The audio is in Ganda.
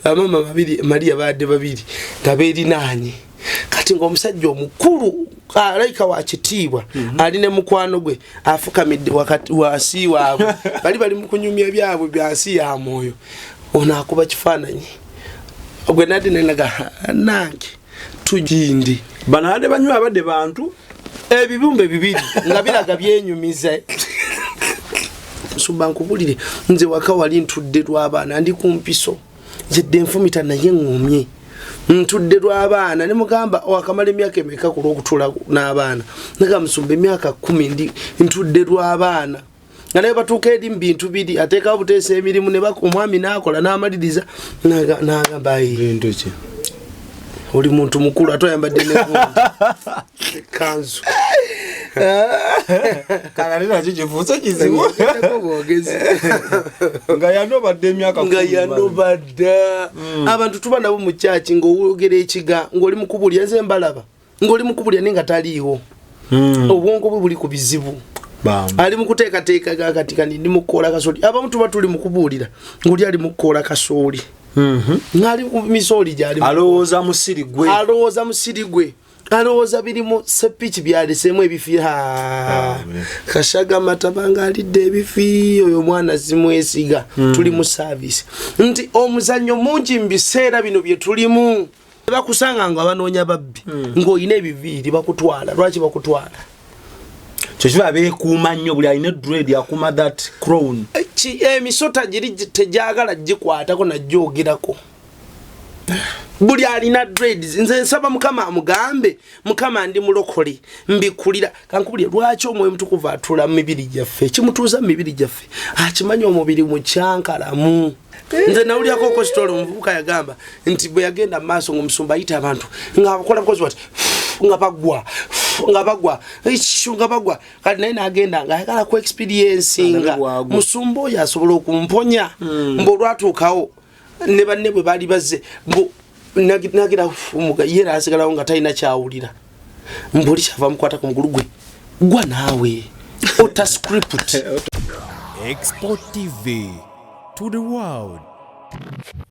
Mama babiri Maria badde babiri gaberi nanye kati ng'omusajja omukulu alaika wa kitiibwa ali ne mukwano gwe afukamidde wakati wasi waabwe bali mu kunyumya byabwe byasi ya moyo ono akuba kifaananyi ogwe nadi nenaga nange tujindi banade banywa abadde bantu ebibumbe bibiri nga biraga byenyumize subankubulire nze waka wali ntudde lw'abaana ndi kumpiso zedde nfumita naye ngumye ntudde lw'abaana ne mugamba wakamala emyaka emeka ku lw'okutula n'abaana naga musumba emyaka 10 ndi ntudde lw'abaana nga naye batuuka eri mu bintu biri ateekawo buteesa emirimu ne omwami n'akola n'amaliriza n'agamba bintu ki oli muntu mukulu atoyambadde ne kanzu kagalira kifuusa kizibu nga yanobadde emyaka nga yanobadde abantu tuba nabo mu kyaki ng'owogera ekiga ng'oli mukubulya nze mbalaba ng'oli mukubulya nenga taliiwo obwongo bwe buli ku bizibu ali mukuteekateeka gakatika ndi mukoola kasooli abamu tuba tuli mukubuulira ng'oli ali mukoola kasooli ngali ku misooli gyali alowooza musiri gwe alowooza birimu sepiki byalisemu ebifi kashaga matabanga alidde ebifi oyo mwana zimwesiga tuli mu service nti omuzannyo mungi mbiseera bino bye tulimu bakusanga nga abanoonya babbi ng'oyina ebiviiri bakutwala lwaki bakutwala kyekyo abeekuuma nnyo buli alina dread akuma that crown emisota giri tejagala gikwatako najjoogerako buli alina dreads nze nsaba mukama amugambe mukama ndi mulokole mbikulira kankubulye lwaki omwoyo mutukuvu atula mu mibiri gyaffe kimutuuza mu mibiri gyaffe akimanyi omubiri mukyankalamu nze nawulyako okositolo omuvubuka yagamba nti bwe yagenda mu maaso ng'omusumba ayita abantu ng'abakola bukozi bati nga bagwa kati naye n'agenda ng'ayagala ku experiencinga musumba oyo asobola okumponya mb'olwatuukawo ne banne bwe baali bazze nagira umuga yera asigalawo nga talina kyawulira mbuli kyava mukwata ku mugulu gwe gwa naawe ota script Export TV to the world.